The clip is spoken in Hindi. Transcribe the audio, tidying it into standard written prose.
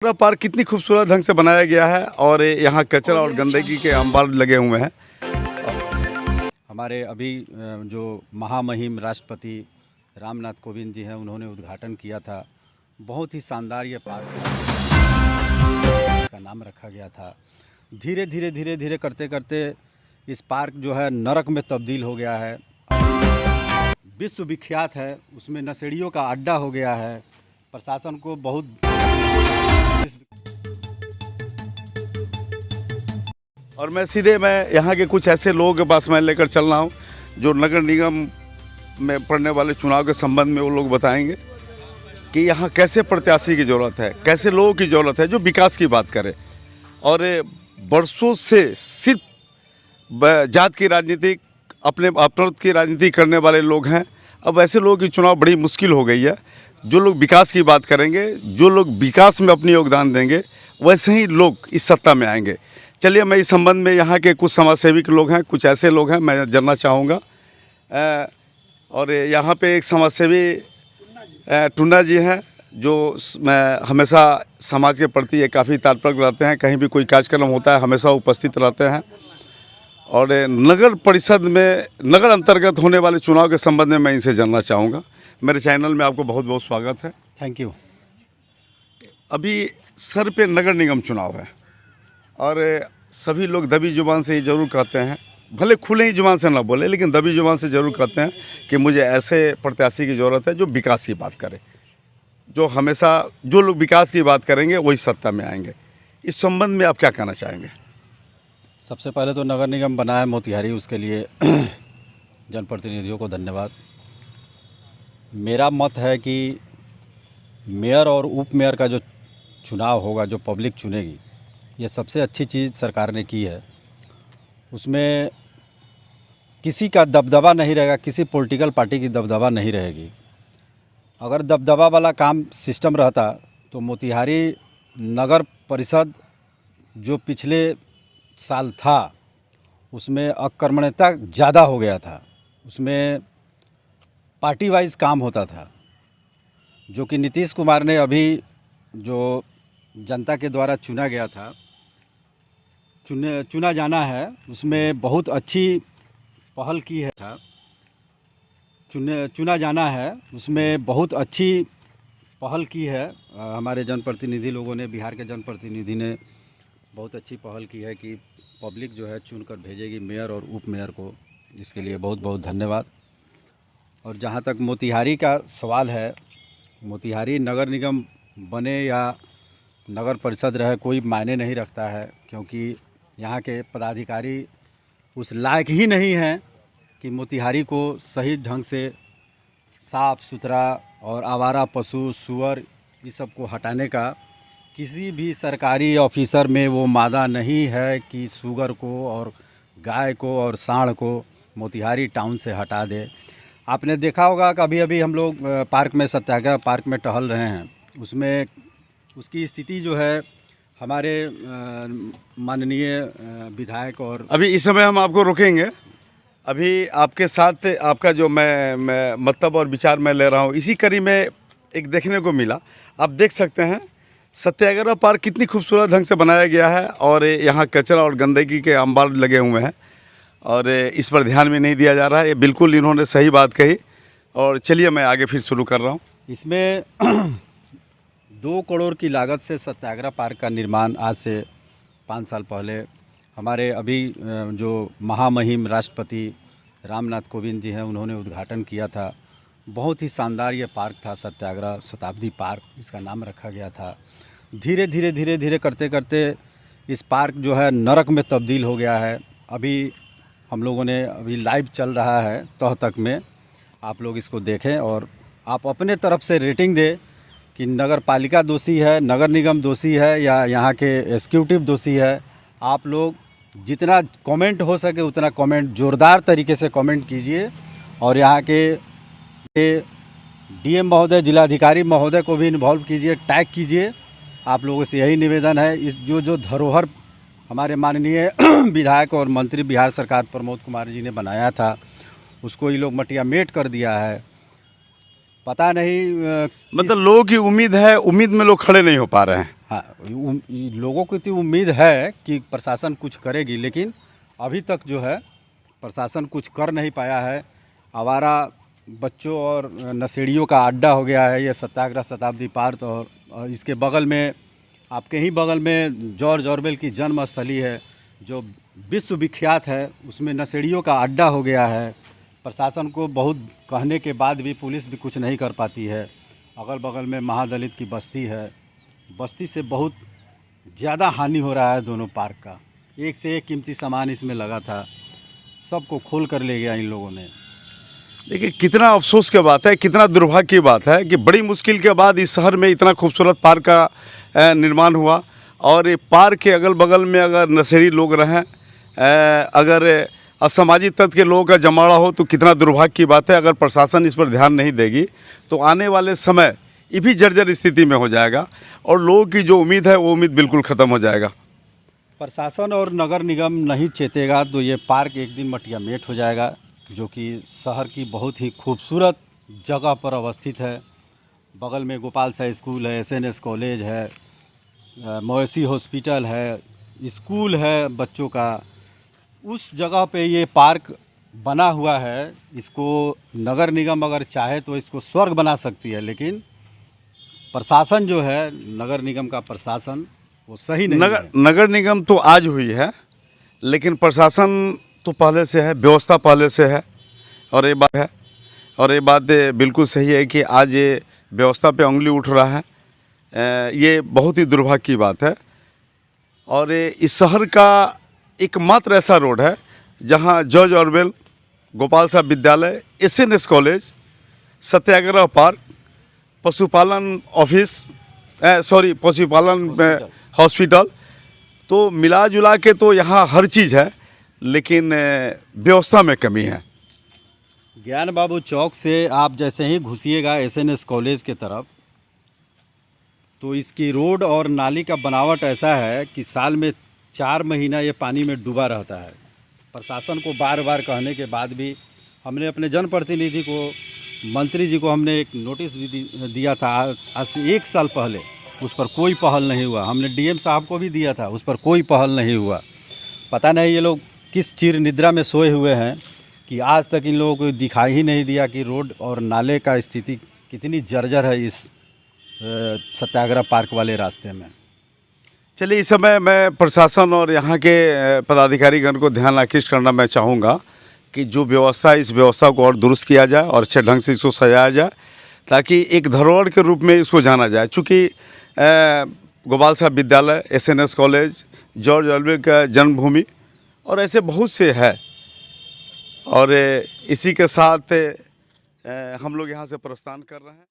पूरा पार्क कितनी खूबसूरत ढंग से बनाया गया है और यहाँ कचरा और गंदगी के अंबार लगे हुए हैं। हमारे अभी जो महामहिम राष्ट्रपति रामनाथ कोविंद जी हैं, उन्होंने उद्घाटन किया था। बहुत ही शानदार ये पार्क का नाम रखा गया था। धीरे धीरे करते करते इस पार्क जो है नरक में तब्दील हो गया है। विश्व विख्यात है, उसमें नशेड़ियों का अड्डा हो गया है। प्रशासन को बहुत और मैं यहाँ के कुछ ऐसे लोगों के पास मैं लेकर चल रहा हूँ जो नगर निगम में पड़ने वाले चुनाव के संबंध में वो लोग बताएंगे कि यहाँ कैसे प्रत्याशी की ज़रूरत है, कैसे लोगों की ज़रूरत है जो विकास की बात करे। और बरसों से सिर्फ जात की राजनीति, अपने अपनत्व की राजनीति करने वाले लोग हैं। अब ऐसे लोगों की चुनाव बड़ी मुश्किल हो गई है। जो लोग विकास की बात करेंगे, जो लोग विकास में अपनी योगदान देंगे, वैसे ही लोग इस सत्ता में आएंगे। चलिए, मैं इस संबंध में यहाँ के कुछ समाजसेवी लोग हैं, कुछ ऐसे लोग हैं, मैं जानना चाहूँगा। और यहाँ पे एक समाजसेवी टुन्ना जी हैं जो हमेशा समाज के प्रति काफ़ी तत्पर रहते हैं। कहीं भी कोई कार्यक्रम होता है हमेशा उपस्थित रहते हैं। और नगर परिषद में नगर अंतर्गत होने वाले चुनाव के संबंध में मैं इनसे जानना चाहूँगा। मेरे चैनल में आपको बहुत बहुत स्वागत है। Thank you. अभी सर पे नगर निगम चुनाव है और सभी लोग दबी जुबान से ये ज़रूर कहते हैं, भले खुले ही जुबान से ना बोले, लेकिन दबी जुबान से ज़रूर कहते हैं कि मुझे ऐसे प्रत्याशी की ज़रूरत है जो विकास की बात करे। जो हमेशा जो लोग विकास की बात करेंगे वही सत्ता में आएंगे। इस संबंध में आप क्या कहना चाहेंगे? सबसे पहले तो नगर निगम बना है मोतिहारी, उसके लिए जनप्रतिनिधियों को धन्यवाद। मेरा मत है कि मेयर और उप मेयर का जो चुनाव होगा, जो पब्लिक चुनेगी, ये सबसे अच्छी चीज़ सरकार ने की है। उसमें किसी का दबदबा नहीं रहेगा, किसी पॉलिटिकल पार्टी की दबदबा नहीं रहेगी। अगर दबदबा वाला काम सिस्टम रहता तो मोतिहारी नगर परिषद जो पिछले साल था उसमें अकर्मण्यता ज़्यादा हो गया था। उसमें पार्टी वाइज काम होता था, जो कि नीतीश कुमार ने अभी जो जनता के द्वारा चुना गया था, चुना जाना है, उसमें बहुत अच्छी पहल की है था। चुना जाना है, उसमें बहुत अच्छी पहल की है। हमारे जनप्रतिनिधि लोगों ने, बिहार के जनप्रतिनिधि ने बहुत अच्छी पहल की है कि पब्लिक जो है चुनकर भेजेगी मेयर और उप मेयर को। इसके लिए बहुत बहुत धन्यवाद। और जहाँ तक मोतिहारी का सवाल है, मोतिहारी नगर निगम बने या नगर परिषद रहे कोई मायने नहीं रखता है, क्योंकि यहाँ के पदाधिकारी उस लायक ही नहीं हैं कि मोतिहारी को सही ढंग से साफ़ सुथरा और आवारा पशु, सूअर, इस सब को हटाने का किसी भी सरकारी ऑफिसर में वो मादा नहीं है कि सूगर को और गाय को और सांड को मोतिहारी टाउन से हटा दे। आपने देखा होगा कि अभी अभी हम लोग पार्क में, सत्याग्रह पार्क में टहल रहे हैं, उसमें उसकी स्थिति जो है हमारे माननीय विधायक और अभी इस समय हम आपको रोकेंगे। अभी आपके साथ आपका जो मैं मतलब और विचार मैं ले रहा हूँ, इसी कड़ी में एक देखने को मिला। आप देख सकते हैं सत्याग्रह पार्क कितनी खूबसूरत ढंग से बनाया गया है और यहाँ कचरा और गंदगी के अंबार लगे हुए हैं और इस पर ध्यान भी नहीं दिया जा रहा है। ये बिल्कुल इन्होंने सही बात कही। और चलिए, मैं आगे फिर शुरू कर रहा हूँ। इसमें 2 करोड़ की लागत से सत्याग्रह पार्क का निर्माण आज से 5 साल पहले हमारे अभी जो महामहिम राष्ट्रपति रामनाथ कोविंद जी हैं, उन्होंने उद्घाटन किया था। बहुत ही शानदार ये पार्क था, सत्याग्रह शताब्दी पार्क इसका नाम रखा गया था। धीरे धीरे करते करते इस पार्क जो है नरक में तब्दील हो गया है। अभी हम लोगों ने अभी लाइव चल रहा है तह तक में, आप लोग इसको देखें और आप अपने तरफ से रेटिंग दें कि नगर पालिका दोषी है, नगर निगम दोषी है या यहाँ के एग्जीक्यूटिव दोषी है। आप लोग जितना कमेंट हो सके उतना कमेंट, ज़ोरदार तरीके से कमेंट कीजिए और यहाँ के डीएम महोदय, जिलाधिकारी महोदय को भी इन्वॉल्व कीजिए, टैग कीजिए। आप लोगों से यही निवेदन है। इस जो धरोहर हमारे माननीय विधायक और मंत्री बिहार सरकार प्रमोद कुमार जी ने बनाया था, उसको ये लोग मटियामेट कर दिया है। पता नहीं मतलब लोगों की उम्मीद है, उम्मीद में लोग खड़े नहीं हो पा रहे हैं। हाँ, लोगों को इतनी उम्मीद है कि प्रशासन कुछ करेगी, लेकिन अभी तक जो है प्रशासन कुछ कर नहीं पाया है। आवारा बच्चों और नशेड़ियों का अड्डा हो गया है ये सत्याग्रह शताब्दी पार्क, और इसके बगल में, आपके ही बगल में जॉर्ज ऑरवेल की जन्मस्थली है जो विश्व विख्यात है, उसमें नशेड़ियों का अड्डा हो गया है। प्रशासन को बहुत कहने के बाद भी पुलिस भी कुछ नहीं कर पाती है। अगल बगल में महादलित की बस्ती है, बस्ती से बहुत ज़्यादा हानि हो रहा है दोनों पार्क का। एक से एक कीमती सामान इसमें लगा था, सबको खोल कर ले गया इन लोगों ने। देखिए कितना अफसोस की बात है, कितना दुर्भाग्य की बात है कि बड़ी मुश्किल के बाद इस शहर में इतना खूबसूरत पार्क का निर्माण हुआ, और ये पार्क के अगल बगल में अगर नशेड़ी लोग रहें, अगर असामाजिक तत्व के लोगों का जमावड़ा हो तो कितना दुर्भाग्य की बात है। अगर प्रशासन इस पर ध्यान नहीं देगी तो आने वाले समय ये भी जर्जर स्थिति में हो जाएगा, और लोगों की जो उम्मीद है वो उम्मीद बिल्कुल ख़त्म हो जाएगा। प्रशासन और नगर निगम नहीं चेतेगा तो ये पार्क एक दिन मटिया मेट हो जाएगा, जो कि शहर की बहुत ही खूबसूरत जगह पर अवस्थित है। बगल में गोपाल सा स्कूल है, SNS कॉलेज है, मवेशी हॉस्पिटल है, स्कूल है बच्चों का। उस जगह पे ये पार्क बना हुआ है। इसको नगर निगम अगर चाहे तो इसको स्वर्ग बना सकती है, लेकिन प्रशासन जो है, नगर निगम का प्रशासन, वो सही नहीं है। नगर निगम तो आज हुई है, लेकिन प्रशासन तो पहले से है, व्यवस्था पहले से है, और ये बात है, और ये बात बिल्कुल सही है कि आज ये व्यवस्था पे उंगली उठ रहा है। ये बहुत ही दुर्भाग्य की बात है। और इस शहर का एकमात्र ऐसा रोड है जहां जॉर्ज ऑरवेल, गोपाल साहब विद्यालय, SNS कॉलेज, सत्याग्रह पार्क, पशुपालन ऑफिस, पशुपालन हॉस्पिटल, तो मिला जुला के तो यहाँ हर चीज़ है, लेकिन व्यवस्था में कमी है। ज्ञान बाबू चौक से आप जैसे ही घुसिएगा SNS कॉलेज के तरफ, तो इसकी रोड और नाली का बनावट ऐसा है कि साल में 4 महीना ये पानी में डूबा रहता है। प्रशासन को बार बार कहने के बाद भी हमने अपने जनप्रतिनिधि को, मंत्री जी को हमने एक नोटिस दिया था आज से 1 साल पहले, उस पर कोई पहल नहीं हुआ। हमने DM साहब को भी दिया था, उस पर कोई पहल नहीं हुआ। पता नहीं ये लोग किस चिर निद्रा में सोए हुए हैं कि आज तक इन लोगों को दिखाई ही नहीं दिया कि रोड और नाले का स्थिति कितनी जर्जर है इस सत्याग्रह पार्क वाले रास्ते में। चलिए, इस समय मैं प्रशासन और यहाँ के पदाधिकारीगण को ध्यान आकृष्ट करना मैं चाहूँगा कि जो व्यवस्था है, इस व्यवस्था को और दुरुस्त किया जाए और अच्छे ढंग से इसको सजाया जाए, ताकि एक धरोहर के रूप में इसको जाना जाए। चूँकि गोपाल साहब विद्यालय, SNS कॉलेज, जॉर्ज ऑरवेल का जन्मभूमि, और ऐसे बहुत से है। और इसी के साथ हम लोग यहाँ से प्रस्थान कर रहे हैं।